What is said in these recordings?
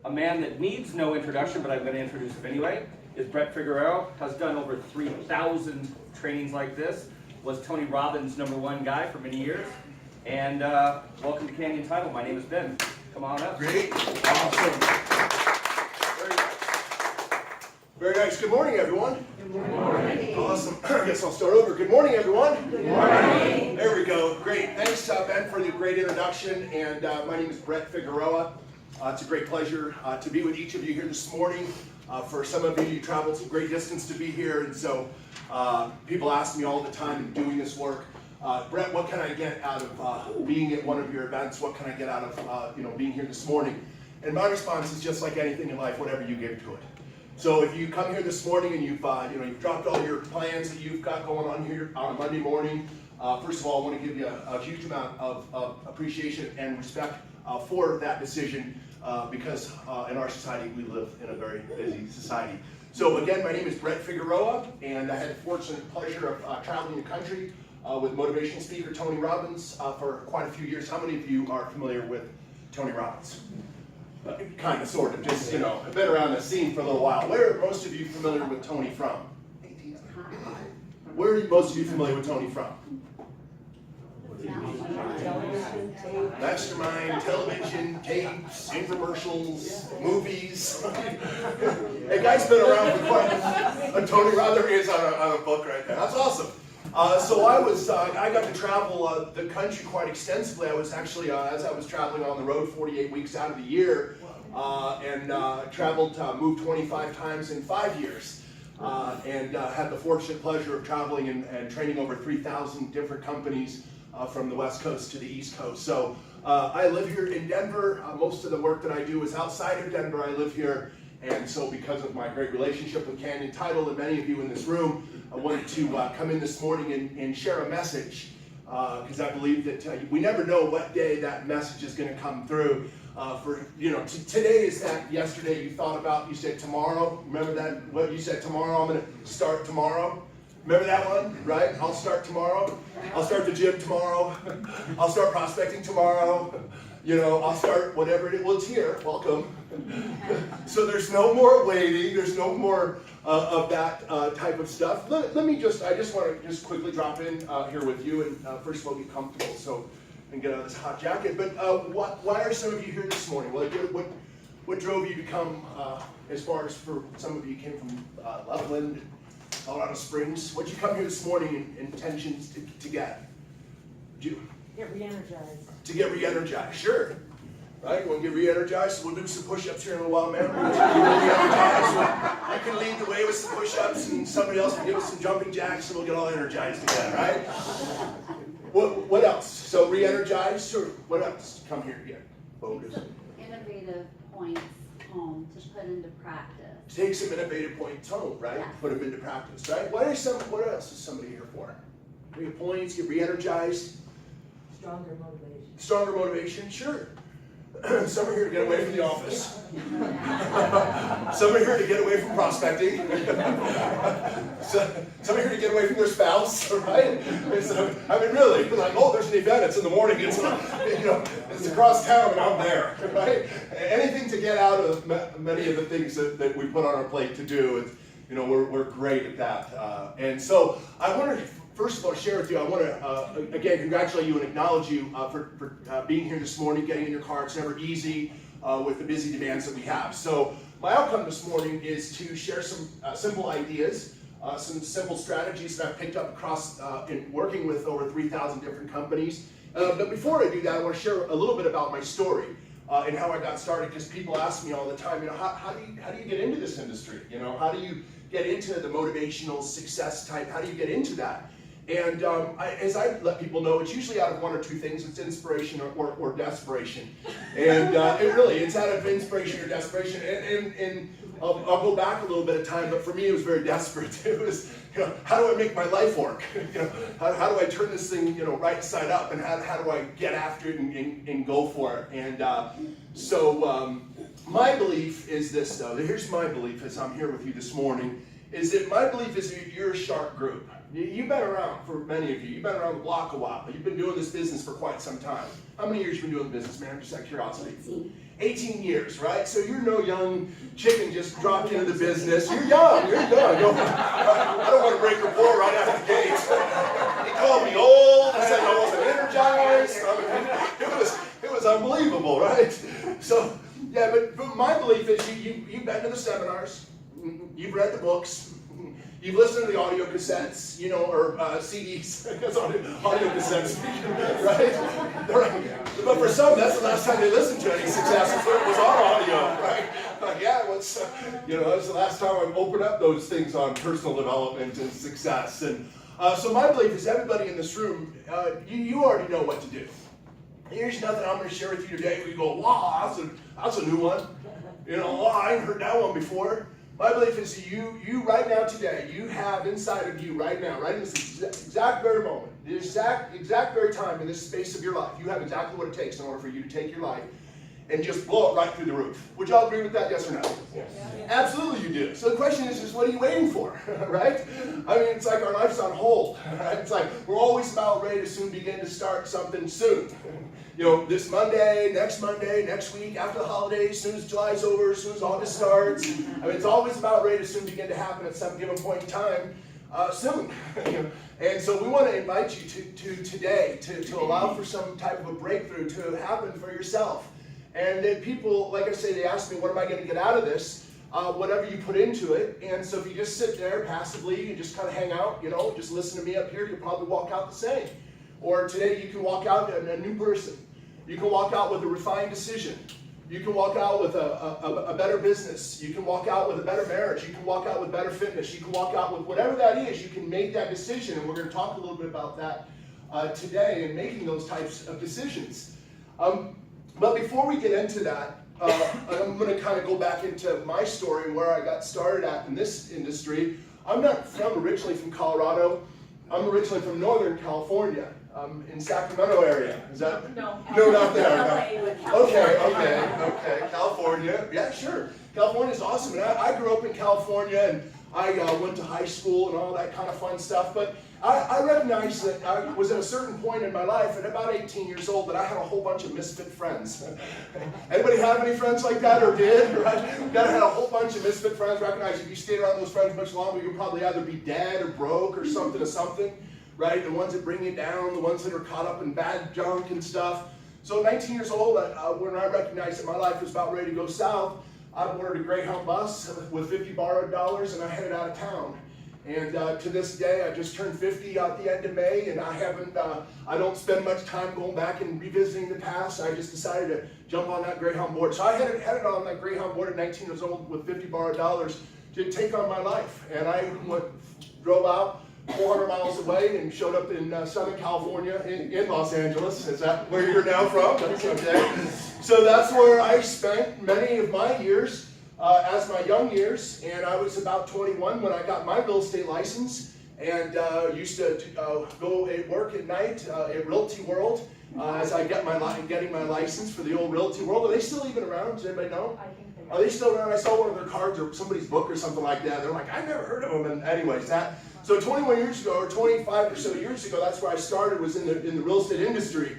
A man that needs no introduction, but I'm going to introduce him anyway, is Brett Figueroa. Has done over 3,000 trainings like this. Was Tony Robbins' #1 guy for many years. And welcome to Canyon Title. My name is Ben. Come on up. Great. Awesome. Very nice. Very nice. Good morning, everyone. Good morning. Awesome. I guess I'll start over. Good morning, everyone. Good morning. There we go. Great. Thanks, Ben, for the great introduction. And my name is Brett Figueroa. It's a great pleasure to be with each of you here this morning. For some of you, you traveled some great distance to be here, and so people ask me all the time doing this work, Brett, what can I get out of being at one of your events? What can I get out of being here this morning? And my response is just like anything in life, whatever you give to it. So if you come here this morning and you've dropped all your plans that you've got going on here on a Monday morning, first of all, I want to give you a huge amount of appreciation and respect for that decision. Because in our society, we live in a very busy society. So again, my name is Brett Figueroa, and I had the fortunate pleasure of traveling the country with motivational speaker Tony Robbins for quite a few years. How many of you are familiar with Tony Robbins? Kind of, sort of, just, I've been around the scene for a little while. Where are most of you familiar with Tony from? Where are most of you familiar with Tony from? Mastermind, television, tapes, infomercials, movies. Hey, guy's been around for quite. Tony Rother is on a book right there. That's awesome. So I got to travel the country quite extensively. I was actually, as I was traveling on the road 48 weeks out of the year, and moved 25 times in 5 years. And had the fortunate pleasure of traveling and training over 3,000 different companies from the West Coast to the East Coast. So I live here in Denver. Most of the work that I do is outside of Denver. I live here, and so because of my great relationship with Canyon Title and many of you in this room, I wanted to come in this morning and share a message, because I believe that we never know what day that message is going to come through. Today is that yesterday you thought about, you said tomorrow. Remember that? What you said tomorrow? I'm going to start tomorrow. Remember that one, right? I'll start tomorrow. I'll start the gym tomorrow. I'll start prospecting tomorrow. I'll start whatever it is. Well, it's here. Welcome. So there's no more waiting. There's no more of that type of stuff. I just want to just quickly drop in here with you and first of all get comfortable and get out of this hot jacket. But why are some of you here this morning? What drove you to come as far as for some of you came from Loveland, Colorado Springs? What'd you come here this morning in intentions to get? Get re-energized. To get re-energized, sure. Right? You want to get re-energized? So we'll do some push-ups here in a little while, man. I can lead the way with some push-ups, and somebody else will give us some jumping jacks, and we'll get all energized again, right? What else? So re-energized, or what else? Come here again. Focus. Innovative points home to put into practice. Take some innovative points home, right? Yeah. Put them into practice, right? What else is somebody here for? Get points, get re-energized. Stronger motivation. Stronger motivation, sure. Some are here to get away from the office. Some are here to get away from prospecting. Some are here to get away from their spouse, right? Really, like, oh, there's an event, it's in the morning, it's across town and I'm there, right? Anything to get out of many of the things that we put on our plate to do, we're great at that. And so I want to, first of all, share with you, I want to, again, congratulate you and acknowledge you for being here this morning, getting in your car. It's never easy with the busy demands that we have. So my outcome this morning is to share some simple ideas, some simple strategies that I've picked up across in working with over 3,000 different companies. But before I do that, I want to share a little bit about my story and how I got started, because people ask me all the time, how do you get into this industry? How do you get into the motivational success type? How do you get into that? And as I let people know, it's usually out of one or two things. It's inspiration or desperation. And it's out of inspiration or desperation. And I'll go back a little bit of time, but for me it was very desperate. It was, how do I make my life work? How do I turn this thing, right side up? And how do I get after it and go for it? And so my belief is this, though. Here's my belief as I'm here with you this morning, is that my belief is that you're a sharp group. You've been around, for many of you, you've been around the block a while. You've been doing this business for quite some time. How many years have you been doing the business, man? Just out of curiosity. 18 years, right? So you're no young chicken just dropped into the business. You're young, you're young. I don't want to break rapport right out of the gate. He called me old, I said I wasn't energized. I mean, it was unbelievable, right? So, yeah, but my belief is you've been to the seminars, you've read the books, you've listened to the audio cassettes, you know, or CDs, that's audio cassettes, right? But for some, that's the last time they listened to any success was on audio, right? Like, yeah, you know, that's the last time I opened up those things on personal development and success. And so my belief is everybody in this room, you already know what to do. Here's nothing I'm going to share with you today where you go, wow, that's a new one. You know, oh, I ain't heard that one before. My belief is that you right now today, you have inside of you right now, right in this exact very moment, the exact very time in this space of your life, you have exactly what it takes in order for you to take your life and just blow it right through the roof. Would y'all agree with that, yes or no? Yes. Absolutely you do. So the question is what are you waiting for, right? I mean, it's like our life's on hold, right? It's like we're always about ready to soon begin to start something soon. You know, this Monday, next week, after the holidays, as soon as July's over, as soon as August starts. I mean, it's always about ready to soon begin to happen at some given point in time, soon. And so we want to invite you to today to allow for some type of a breakthrough to happen for yourself. And then people, like I say, they ask me, what am I going to get out of this? Whatever you put into it. And so if you just sit there passively and just kind of hang out, you know, just listen to me up here, you'll probably walk out the same. Or today you can walk out a new person. You can walk out with a refined decision. You can walk out with a better business. You can walk out with a better marriage. You can walk out with better fitness. You can walk out with whatever that is. You can make that decision. And we're going to talk a little bit about that today and making those types of decisions. But before we get into that, I'm going to kind of go back into my story and where I got started at in this industry. I'm not originally from Colorado. I'm originally from Northern California, in Sacramento area. Is that? No, not there. LA, Okay. California. Yeah, sure. California's awesome. And I grew up in California, and I went to high school and all that kind of fun stuff. But I recognized that I was at a certain point in my life, at about 18 years old, that I had a whole bunch of misfit friends. Anybody have any friends like that, or did? Right? Got to have a whole bunch of misfit friends. Recognize if you stayed around those friends much longer, you'll probably either be dead or broke or something. Right? The ones that bring you down, the ones that are caught up in bad junk and stuff. So at 19 years old, when I recognized that my life was about ready to go south, I ordered a Greyhound bus with 50 borrowed dollars, and I headed out of town. And to this day, I just turned 50 at the end of May, and I don't spend much time going back and revisiting the past. I just decided to jump on that Greyhound board. So I headed on that Greyhound board at 19 years old with 50 borrowed dollars to take on my life. And I drove out 400 miles away and showed up in Southern California in Los Angeles. Is that where you're now from? That's okay. So that's where I spent many of my years. As my young years, and I was about 21 when I got my real estate license, and used to go and work at night at Realty World as I getting my license for the old Realty World. Are they still even around? Does anybody know? I think they Are they still around? I saw one of their cards or somebody's book or something like that. They're like, I've never heard of them. And anyways, so 21 years ago, or 25 or so years ago, that's where I started, was in the real estate industry.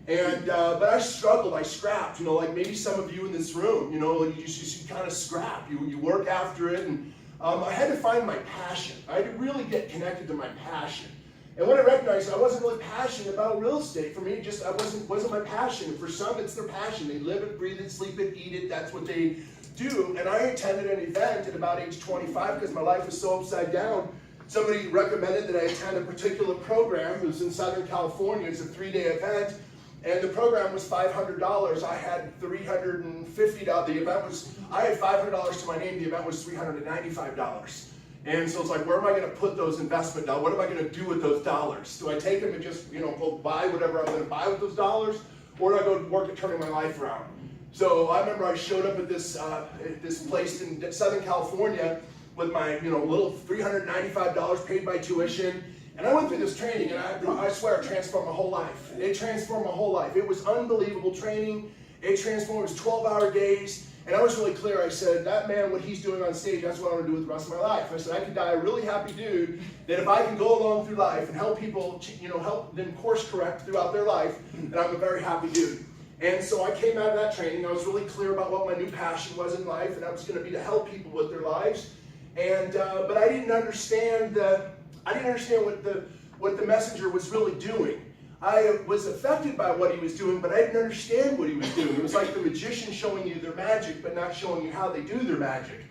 And but I struggled, I scrapped, you know, like maybe some of you in this room, you know, you kind of scrap, you work after it, and I had to find my passion. I had to really get connected to my passion. And when I recognized I wasn't really passionate about real estate, for me, it just wasn't my passion. For some, it's their passion. They live it, breathe it, sleep it, eat it. That's what they do. And I attended an event at about age 25 because my life was so upside down. Somebody recommended that I attend a particular program. It was in Southern California. It's a 3-day event. And the program was $500. I had $350. The event was, I had $500 to my name. The event was $395. And so it's like, where am I going to put those investment dollars? What am I going to do with those dollars? Do I take them and just, go buy whatever I'm going to buy with those dollars? Or do I go work at turning my life around? So I remember I showed up at this place in Southern California with my, little $395 paid by tuition. And I went through this training, and I swear it transformed my whole life. It transformed my whole life. It was unbelievable training. It transformed. It was 12-hour days. And I was really clear. I said, that man, what he's doing on stage, that's what I want to do with the rest of my life. I said, I could die a really happy dude, that if I can go along through life and help people, help them course correct throughout their life, then I'm a very happy dude. And so I came out of that training. I was really clear about what my new passion was in life, and that was going to be to help people with their lives. And but I didn't understand what the messenger was really doing. I was affected by what he was doing, but I didn't understand what he was doing. It was like the magician showing you their magic, but not showing you how they do their magic.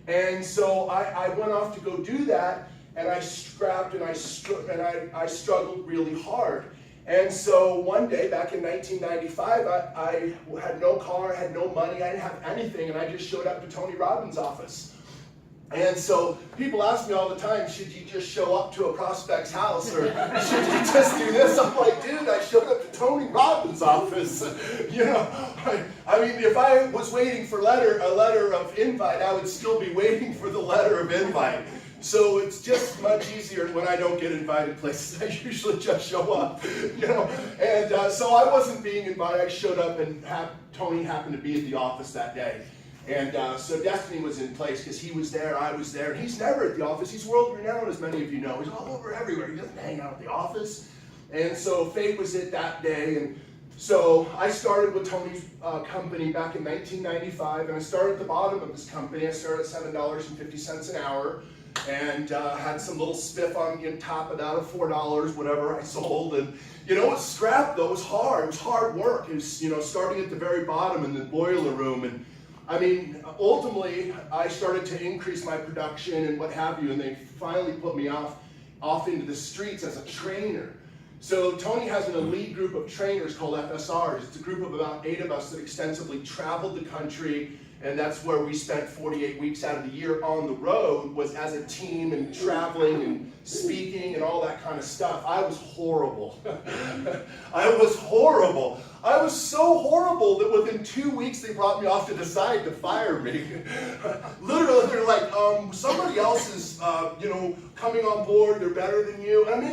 And so I went off to go do that, and I scrapped and I struggled really hard. And so one day, back in 1995, I had no car, I had no money, I didn't have anything, and I just showed up to Tony Robbins' office. And so people ask me all the time, should you just show up to a prospect's house, or should you just do this? I'm like, dude, I showed up to Tony Robbins' office. You know, I mean, if I was waiting for a letter of invite, I would still be waiting for the letter of invite. So it's just much easier when I don't get invited places. I usually just show up, you know. And so I wasn't being invited. I showed up, and Tony happened to be at the office that day. And so destiny was in place because he was there, I was there. He's never at the office. He's world renowned, as many of you know. He's all over everywhere. He doesn't hang out at the office. And so fate was it that day. And so I started with Tony's company back in 1995. And I started at the bottom of this company. I started at $7.50 an hour. And had some little spiff on top of that of $4, whatever I sold. And you know, it was scrap though. It was hard. It was hard work. It was, you know, starting at the very bottom in the boiler room. And I mean, ultimately, I started to increase my production and what have you, and they finally put me off into the streets as a trainer. So Tony has an elite group of trainers called FSRs. It's a group of about 8 of us that extensively traveled the country, and that's where we spent 48 weeks out of the year on the road, was as a team and traveling and speaking and all that kind of stuff. I was horrible. I was horrible. I was so horrible that within 2 weeks they brought me off to the side to fire me. Literally, they're like, somebody else is, you know, coming on board. They're better than you. And I'm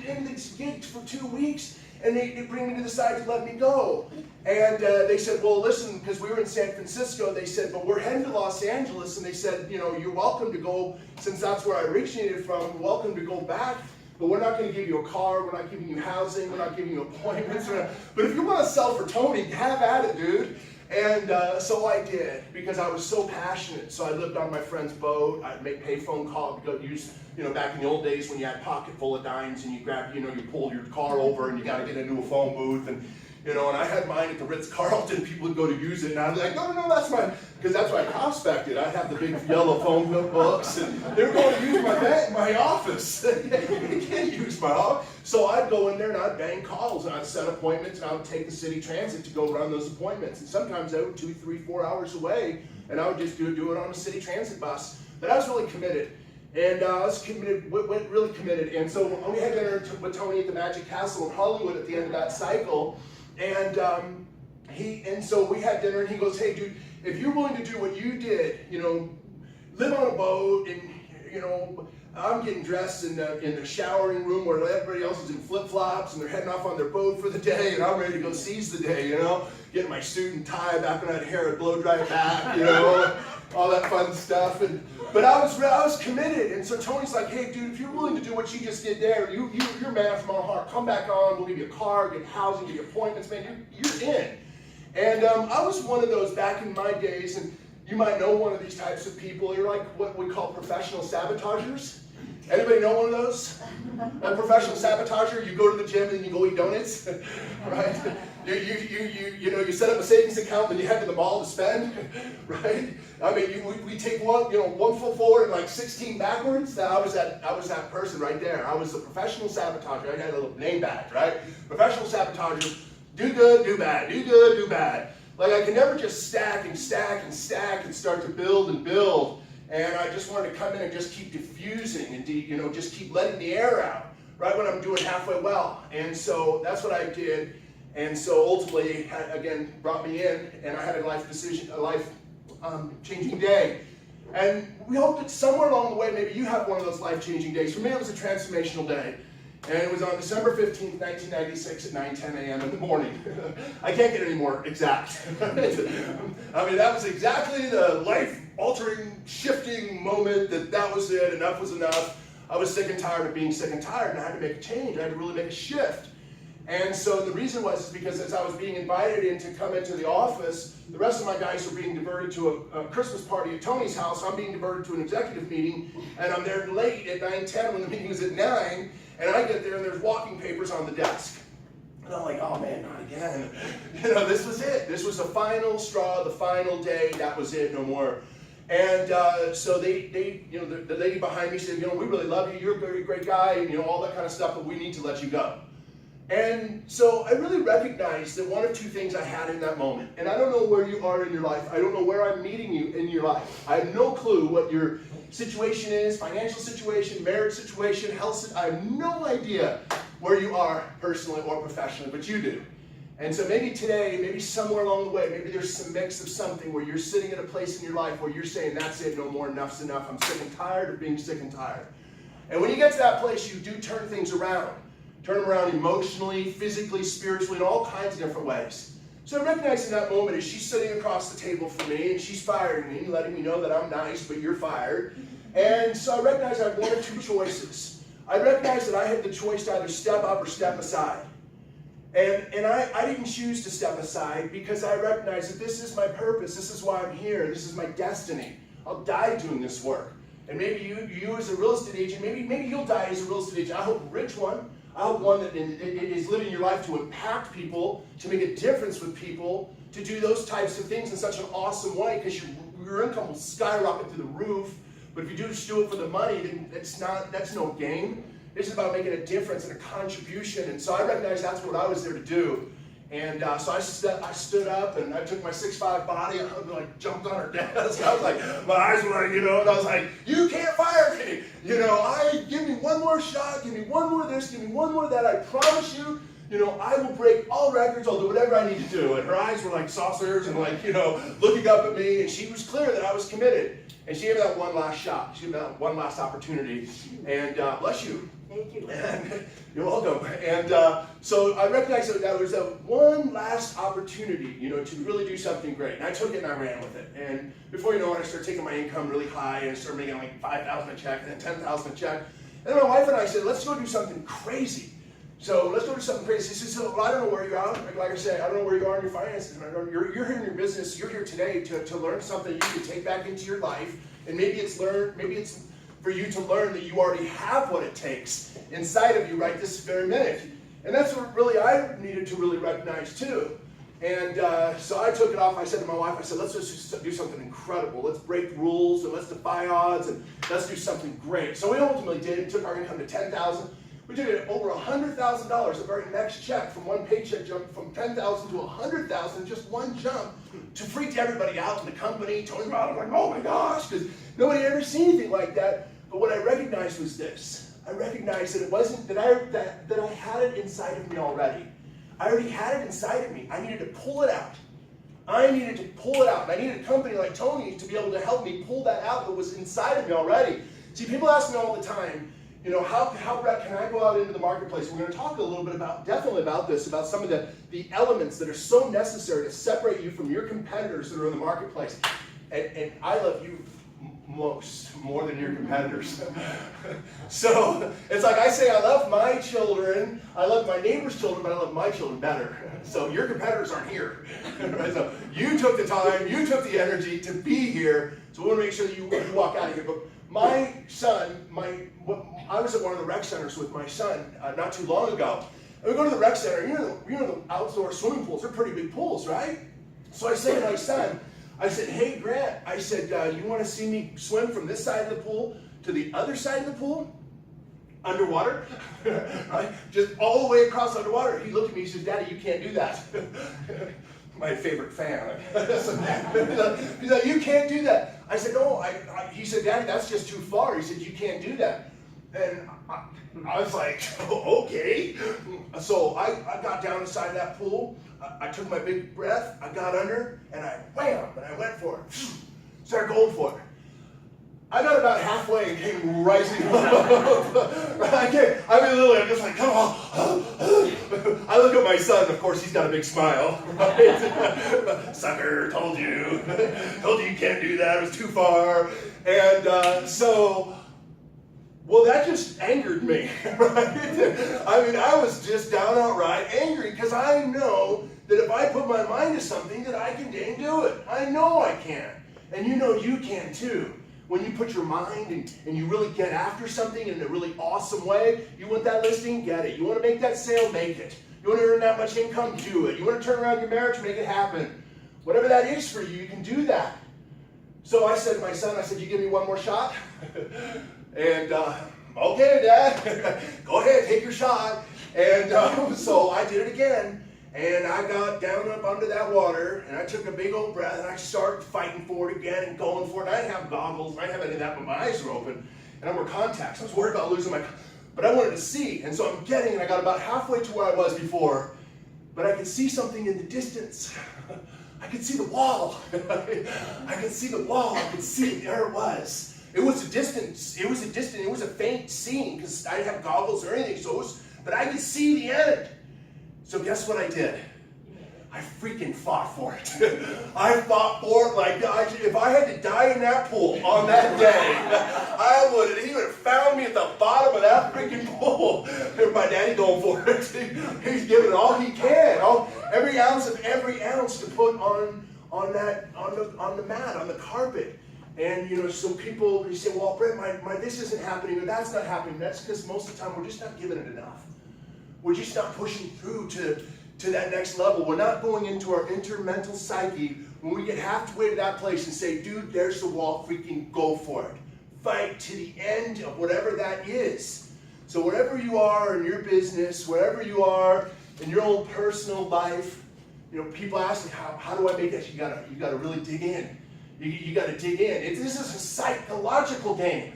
in this gig for 2 weeks, and they bring me to the side to let me go. And they said, well, listen, because we were in San Francisco, they said, but we're heading to Los Angeles. And they said, you know, you're welcome to go, since that's where I originated from, you're welcome to go back. But we're not going to give you a car, we're not giving you housing, we're not giving you appointments. But if you want to sell for Tony, have at it, dude. And so I did, because I was so passionate. So I lived on my friend's boat. I'd make payphone calls, go use, you know, back in the old days when you had a pocket full of dimes and you grab, you know, you pull your car over and you got to get into a phone booth. And you know, and I had mine at the Ritz-Carlton. People would go to use it, and I'd be like, no, that's mine, because that's what I prospected. I'd have the big yellow phone books, and they were going to use my office. You can't use my office. So I'd go in there, and I'd bang calls, and I'd set appointments, and I would take the city transit to go run those appointments. And sometimes they were 2, 3, 4 hours away, and I would just do it on a city transit bus. But I was really committed. And I was committed, went really committed. And so we had dinner with Tony at the Magic Castle in Hollywood at the end of that cycle. And so we had dinner, and he goes, hey, dude, if you're willing to do what you did, you know, live on a boat, and, you know, I'm getting dressed in the showering room where everybody else is in flip-flops, and they're heading off on their boat for the day, and I'm ready to go seize the day, you know, getting my suit and tie, back when I had hair, I'd blow dry it back, you know, all that fun stuff. But I was committed, and so Tony's like, hey, dude, if you're willing to do what you just did there, you're a man from our heart. Come back on, we'll give you a car, get housing, get you appointments, man, you're in. And I was one of those back in my days, and you might know one of these types of people. You're like what we call professional sabotagers. Anybody know one of those? A professional sabotager, you go to the gym and you go eat donuts, right? You know, you set up a savings account and you head to the mall to spend, right? I mean, we take one foot forward and like 16 backwards. I was that person right there. I was a professional sabotager. I had a little name badge, right? Professional sabotager. Do good, do bad. Do good, do bad. Like I can never just stack and stack and stack and start to build and build. And I just wanted to come in and just keep diffusing and just keep letting the air out right when I'm doing halfway well. And so that's what I did. And so ultimately, again, brought me in, and I had a life-changing day. And we hope that somewhere along the way, maybe you have one of those life-changing days. For me, it was a transformational day. And it was on December 15th, 1996 at 9:10 a.m. in the morning. I can't get any more exact. I mean, that was exactly the life-altering, shifting moment that was it. Enough was enough. I was sick and tired of being sick and tired, and I had to make a change. I had to really make a shift. And so the reason was because as I was being invited in to come into the office, the rest of my guys were being diverted to a Christmas party at Tony's house. I'm being diverted to an executive meeting, and I'm there late at 9:10 when the meeting was at 9, and I get there and there's walking papers on the desk. And I'm like, oh man, not again. You know, this was it. This was the final straw, the final day. That was it, no more. And so they you know, the lady behind me said, you know, we really love you. You're a very great guy, and you know, all that kind of stuff, but we need to let you go. And so I really recognized that one of two things I had in that moment. And I don't know where you are in your life. I don't know where I'm meeting you in your life. I have no clue what your situation is, financial situation, marriage situation, health. I have no idea where you are personally or professionally, but you do. And so maybe today, maybe somewhere along the way, maybe there's some mix of something where you're sitting at a place in your life where you're saying, that's it, no more, enough's enough. I'm sick and tired of being sick and tired. And when you get to that place, you do turn things around. Turn them around emotionally, physically, spiritually, in all kinds of different ways. So I recognize in that moment as she's sitting across the table from me and she's firing me, letting me know that I'm nice, but you're fired. And so I recognize I have one or two choices. I recognize that I had the choice to either step up or step aside. And I didn't choose to step aside because I recognize that this is my purpose, this is why I'm here, this is my destiny. I'll die doing this work. And maybe you as a real estate agent, maybe you'll die as a real estate agent. I hope a rich one. I hope one that is living your life to impact people, to make a difference with people, to do those types of things in such an awesome way because your income will skyrocket through the roof. But if you just do it for the money, then that's no game. It's about making a difference and a contribution. And so I recognize that's what I was there to do. And so I stood up and I took my 6'5" body and I jumped on her desk. I was like, my eyes were like, you know, and I was like, you can't fire me. You know, give me one more shot, give me one more this, give me one more that. I promise you, you know, I will break all records. I'll do whatever I need to do. And her eyes were like saucers and like, you know, looking up at me. And she was clear that I was committed. And she gave me that one last shot. She gave me that one last opportunity. And bless you. Thank you. And you're welcome. And so I recognized that there was that one last opportunity, you know, to really do something great. And I took it and I ran with it. And before you know it, I started taking my income really high and I started making like $5,000 a check and then $10,000 a check. And then my wife and I said, let's go do something crazy. So let's go do something crazy. She said, well, I don't know where you're at. Like I said, I don't know where you are in your finances. You're here in your business. You're here today to learn something you can take back into your life. And maybe it's for you to learn that you already have what it takes inside of you right this very minute. And that's what really I needed to really recognize too. And so I took it off. I said to my wife, I said, let's just do something incredible. Let's break rules and let's defy odds and let's do something great. So we ultimately did. We took our income to $10,000. We did it over $100,000. The very next check from one paycheck jumped from $10,000 to $100,000, just one jump, to freak everybody out in the company. Tony Robbins was like, oh my gosh, because nobody had ever seen anything like that. But what I recognized was this. I recognized that it wasn't that I had it inside of me already. I already had it inside of me. I needed to pull it out. I needed to pull it out. And I needed a company like Tony to be able to help me pull that out that was inside of me already. See, people ask me all the time, you know, how Brett, can I go out into the marketplace? We're going to talk a little bit definitely about this, about some of the elements that are so necessary to separate you from your competitors that are in the marketplace. And I love you more than your competitors. So it's like I say, I love my children, I love my neighbor's children, but I love my children better. So your competitors aren't here. Right? So you took the time, you took the energy to be here. So we want to make sure that you walk out of here. But my son, I was at one of the rec centers with my son not too long ago. And we go to the rec center, you know the outdoor swimming pools, they're pretty big pools, right? So I say to my son, I said, hey Grant, I said, you want to see me swim from this side of the pool to the other side of the pool? Underwater? Right? Just all the way across underwater. He looked at me, he said, Daddy, you can't do that. My favorite fan. He's like, you can't do that. I said, no, he said, Daddy, that's just too far. He said, you can't do that. And I was like, oh, okay. So I got down inside that pool. I took my big breath. I got under, and I wham, and I went for it. Started going for it. I got about halfway and came rising up. Literally, I'm just like, come on. I look at my son, of course, he's got a big smile. Right? Sucker, told you. Told you you can't do that, it was too far. And so Well, that just angered me, right? I mean, I was just down outright angry because I know that if I put my mind to something that I can dang do it. I know I can. And you know you can too. When you put your mind and you really get after something in a really awesome way, you want that listing, get it. You want to make that sale, make it. You want to earn that much income, do it. You want to turn around your marriage, make it happen. Whatever that is for you, you can do that. So I said to my son, I said, you give me one more shot? And, okay, Dad, go ahead, take your shot. And so I did it again. And I got down up under that water, and I took a big old breath, and I started fighting for it again and going for it. And I didn't have goggles, I didn't have any of that, but my eyes were open, and I wore contacts. I was worried about losing my, but I wanted to see. And so I'm getting, and I got about halfway to where I was before, but I could see something in the distance. I could see the wall. I could see the wall. I could see it. There it was. It was a distance. It was a faint seeing because I didn't have goggles or anything. So it was, but I could see the end. So guess what I did? I freaking fought for it. I fought for it like if I had to die in that pool on that day, he would have found me at the bottom of that freaking pool. My daddy going for it. He's giving it all he can. Every ounce to put on the mat, on the carpet. And so people, you say, well, Brett, my this isn't happening or that's not happening. That's because most of the time we're just not giving it enough. We're just not pushing through to that next level. We're not going into our intermental psyche when we get halfway to that place and say, dude, there's the wall, freaking go for it. Fight to the end of whatever that is. So wherever you are in your business, wherever you are in your own personal life, people ask me, how do I make that? You gotta really dig in. You gotta dig in. This is a psychological game.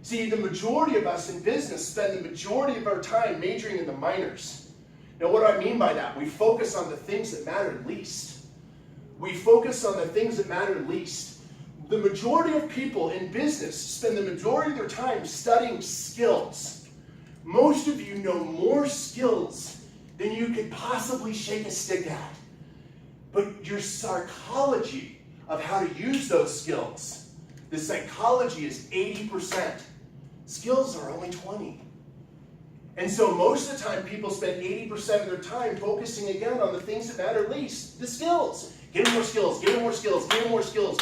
See, the majority of us in business spend the majority of our time majoring in the minors. Now, what do I mean by that? We focus on the things that matter least. We focus on the things that matter least. The majority of people in business spend the majority of their time studying skills. Most of you know more skills than you could possibly shake a stick at. But your psychology of how to use those skills, the psychology is 80%. Skills are only 20. And so most of the time people spend 80% of their time focusing again on the things that matter least, the skills. Give them more skills, give them more skills, give them more skills.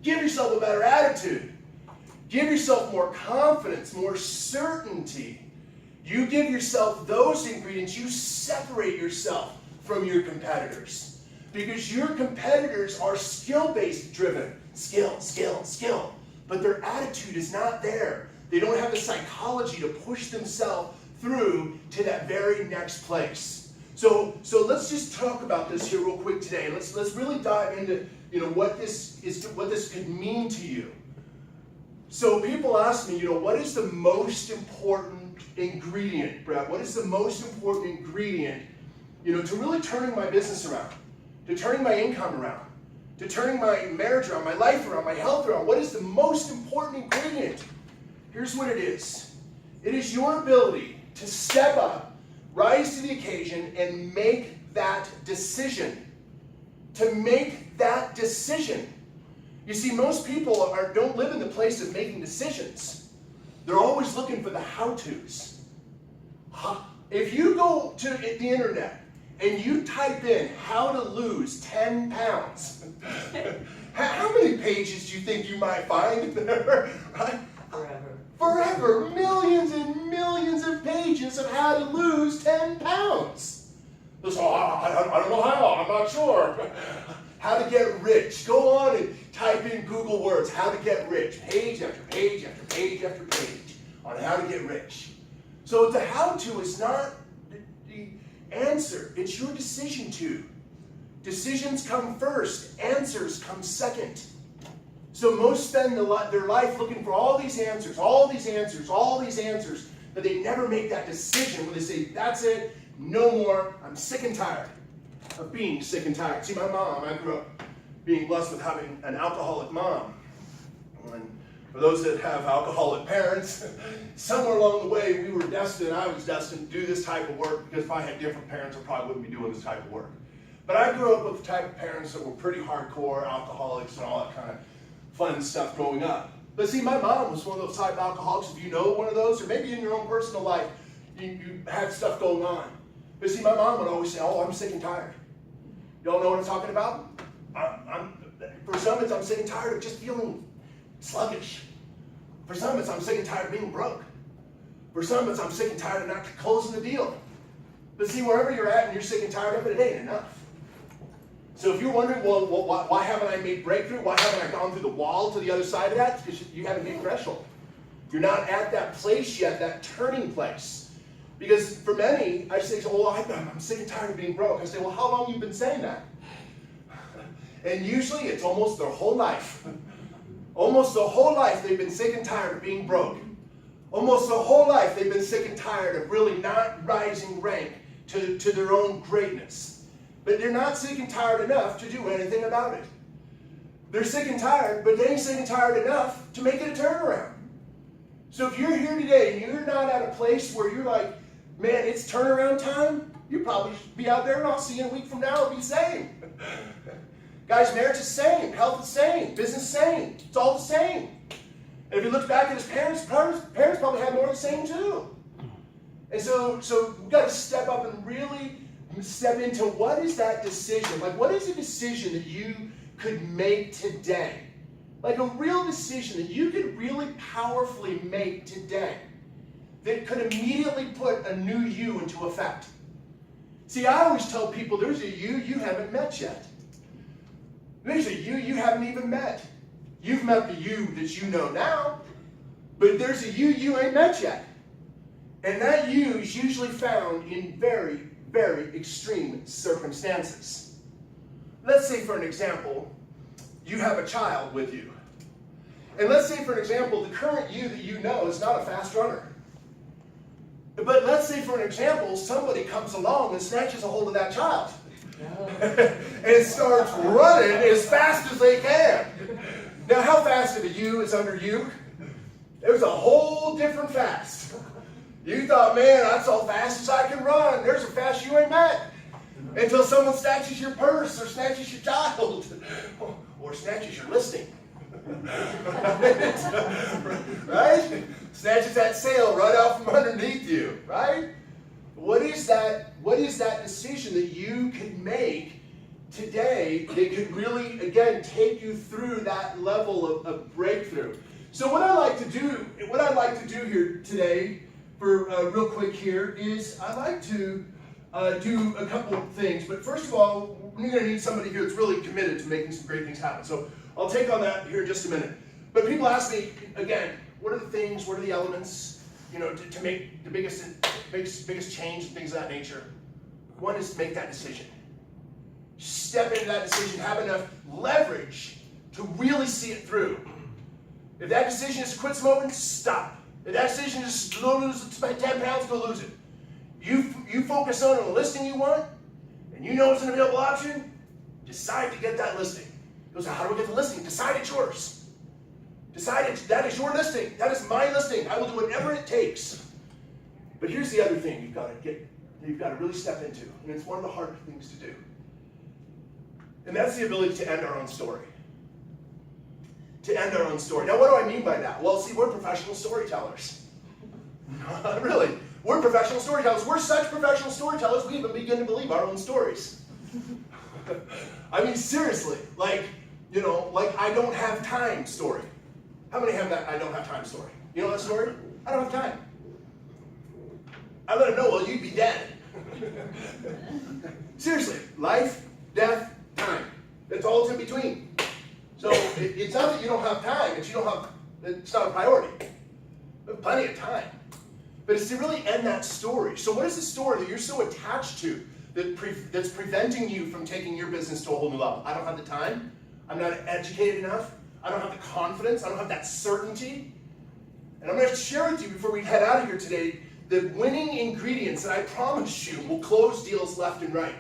Give yourself a better attitude. Give yourself more confidence, more certainty. You give yourself those ingredients, you separate yourself from your competitors. Because your competitors are skill-based driven. Skill, skill, skill. But their attitude is not there. They don't have the psychology to push themselves through to that very next place. So let's just talk about this here real quick today. Let's really dive into what this could mean to you. So people ask me, what is the most important ingredient, Brett? What is the most important ingredient, to really turning my business around, to turning my income around, to turning my marriage around, my life around, my health around? What is the most important ingredient? Here's what it is. It is your ability to step up, rise to the occasion, and make that decision. To make that decision. You see, most people don't live in the place of making decisions. They're always looking for the how-tos. If you go to the internet and you type in how to lose 10 pounds, how many pages do you think you might find there? Right? Forever. Millions and millions of pages of how to lose 10 pounds. So, I don't know how, I'm not sure. How to get rich. Go on and type in Google words, how to get rich. Page after page after page after page on how to get rich. So the how-to is not the answer. It's your decision to. Decisions come first. Answers come second. So most spend their life looking for all these answers, but they never make that decision when they say, that's it, no more, I'm sick and tired of being sick and tired. See, my mom, I grew up being blessed with having an alcoholic mom. And for those that have alcoholic parents, somewhere along the way I was destined to do this type of work, because if I had different parents, I probably wouldn't be doing this type of work. But I grew up with the type of parents that were pretty hardcore alcoholics and all that kind of fun stuff growing up. But see, my mom was one of those type of alcoholics. If you know one of those, or maybe in your own personal life, you had stuff going on. But see, my mom would always say, oh, I'm sick and tired. Y'all know what I'm talking about? For some, it's I'm sick and tired of just feeling sluggish. For some, it's I'm sick and tired of being broke. For some, it's I'm sick and tired of not closing the deal. But see, wherever you're at and you're sick and tired of it, it ain't enough. So if you're wondering, well, why haven't I made breakthrough? Why haven't I gone through the wall to the other side of that? It's because you haven't hit threshold. You're not at that place yet, that turning place. Because for many, I say, oh, I'm sick and tired of being broke. I say, well, how long have you been saying that? And usually it's almost their whole life. Almost the whole life they've been sick and tired of being broke. Almost the whole life they've been sick and tired of really not rising rank to their own greatness. But they're not sick and tired enough to do anything about it. They're sick and tired, but they ain't sick and tired enough to make it a turnaround. So if you're here today and you're not at a place where you're like, man, it's turnaround time, you probably should be out there and I'll see you in a week from now, it'll be the same. Guys, marriage is the same, health is the same, business is the same, it's all the same. And if you look back at his parents probably had more of the same too. And so we've got to step up and really step into what is that decision? Like, what is a decision that you could make today? Like a real decision that you could really powerfully make today that could immediately put a new you into effect. See, I always tell people there's a you haven't met yet. There's a you haven't even met. You've met the you that you know now, but there's a you ain't met yet. And that you is usually found in very, very extreme circumstances. Let's say, for an example, you have a child with you. And let's say, for an example, the current you that you know is not a fast runner. But let's say, for an example, somebody comes along and snatches a hold of that child. And starts running as fast as they can. Now, how fast of a you is under you? There's a whole different fast. You thought, man, that's all fast as I can run. There's a fast you ain't met. Until someone snatches your purse or snatches your child or snatches your listing. Right? Snatches that sale right out from underneath you, right? What is that decision that you could make today that could really, again, take you through that level of breakthrough? So what I'd like to do here today, for real quick here, is I'd like to do a couple of things. But first of all, we're going to need somebody here that's really committed to making some great things happen. So I'll take on that here in just a minute. But people ask me, again, what are the things, what are the elements, to make the biggest change and things of that nature? One is to make that decision. Step into that decision, have enough leverage to really see it through. If that decision is to quit smoking, stop. If that decision is to spend 10 pounds, go lose it. You focus on a listing you want, and you know it's an available option, decide to get that listing. Goes, how do we get the listing? Decide it's yours. Decide that is your listing. That is my listing. I will do whatever it takes. But here's the other thing you've got to really step into, and it's one of the hard things to do. And that's the ability to end our own story. To end our own story. Now, what do I mean by that? Well, see, we're professional storytellers. Really, we're professional storytellers. We're such professional storytellers, we even begin to believe our own stories. I mean, seriously, like I don't have time story. How many have that I don't have time story? You know that story? I don't have time. I let them know, well, you'd be dead. Seriously, life, death, time. That's all it's in between. So it's not that you don't have time, it's not a priority. We have plenty of time. But it's to really end that story. So what is the story that you're so attached to that's preventing you from taking your business to a whole new level? I don't have the time. I'm not educated enough. I don't have the confidence. I don't have that certainty. And I'm going to share with you before we head out of here today the winning ingredients that I promise you will close deals left and right.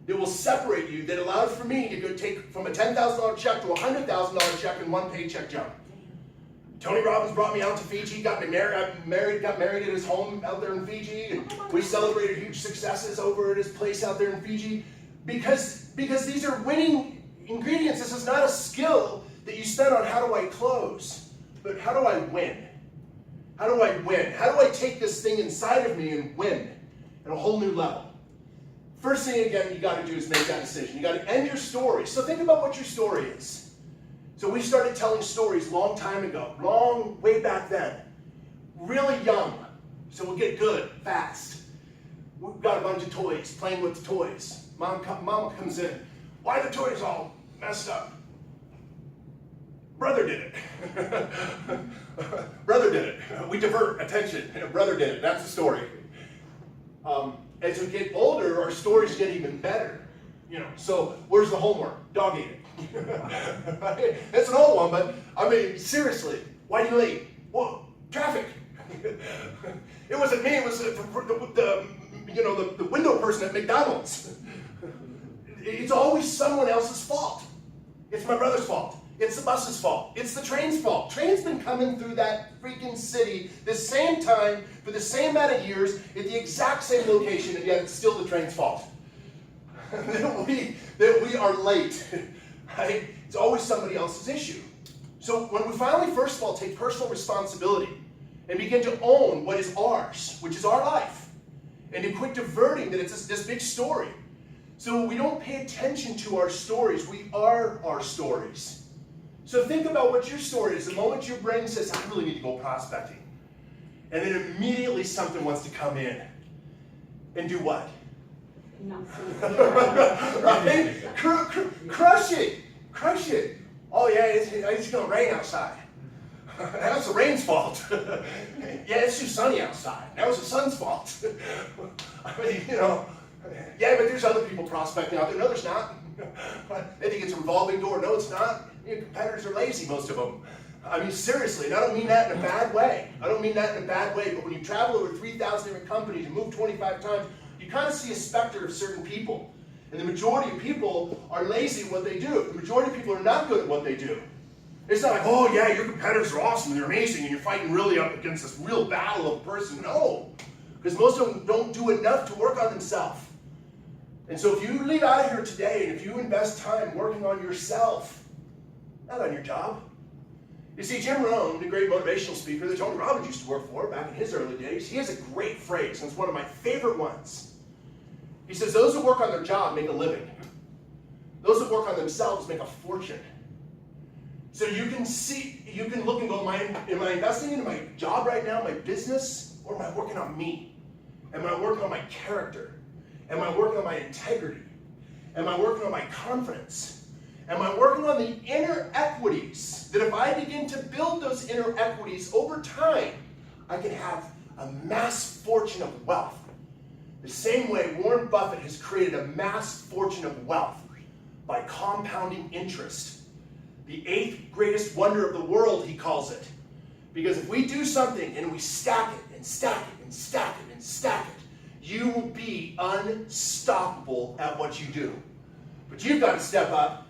That will separate you, that allowed for me to go take from a $10,000 check to a $100,000 check in one paycheck jump. Tony Robbins brought me out to Fiji, got married at his home out there in Fiji, and we celebrated huge successes over at his place out there in Fiji because these are winning ingredients. This is not a skill that you spend on how do I close. but how do I win? How do I win? How do I take this thing inside of me and win at a whole new level? First thing, again, you got to do is make that decision. You got to end your story. So think about what your story is. So we started telling stories long time ago, long way back then. Really young, so we'll get good fast. We've got a bunch of toys, playing with the toys. Mom comes in. Why are the toys all messed up? Brother did it. Brother did it. We divert attention. Brother did it. That's the story. As we get older, our stories get even better. So where's the homework? Dog ate it. That's an old one, but I mean, seriously, why are you late? Well, traffic. It wasn't me. It was the window person at McDonald's. It's always someone else's fault. It's my brother's fault. It's the bus's fault. It's the train's fault. Train's been coming through that freaking city the same time for the same amount of years at the exact same location, and yet it's still the train's fault. that we are late. Right? It's always somebody else's issue. So when we finally, first of all, take personal responsibility and begin to own what is ours, which is our life, and to quit diverting that it's this big story. So we don't pay attention to our stories. We are our stories. So think about what your story is. The moment your brain says, I really need to go prospecting, and then immediately something wants to come in and do what? Right? Crush it. Crush it. Oh yeah, it's going to rain outside. That's the rain's fault. Yeah, it's too sunny outside. That was the sun's fault. I mean, yeah, but there's other people prospecting out there. No, there's not. They think it's a revolving door. No, it's not. Competitors are lazy, most of them. I mean, seriously, and I don't mean that in a bad way. I don't mean that in a bad way, but when you travel over 3,000 different companies and move 25 times, you kind of see a specter of certain people. And the majority of people are lazy at what they do. The majority of people are not good at what they do. It's not like, oh yeah, your competitors are awesome, they're amazing, and you're fighting really up against this real battle of a person. No, because most of them don't do enough to work on themselves. And so if you leave out of here today, and if you invest time working on yourself, not on your job. You see, Jim Rohn, the great motivational speaker that Tony Robbins used to work for back in his early days, he has a great phrase, and it's one of my favorite ones. He says, those who work on their job make a living. Those that work on themselves make a fortune. So you can look and go, am I investing in my job right now, my business, or am I working on me? Am I working on my character? Am I working on my integrity? Am I working on my confidence? Am I working on the inner equities that if I begin to build those inner equities over time, I can have a mass fortune of wealth. The same way Warren Buffett has created a mass fortune of wealth by compounding interest. The 8th greatest wonder of the world, he calls it. Because if we do something and we stack it and stack it and stack it and stack it, you will be unstoppable at what you do. But you've got to step up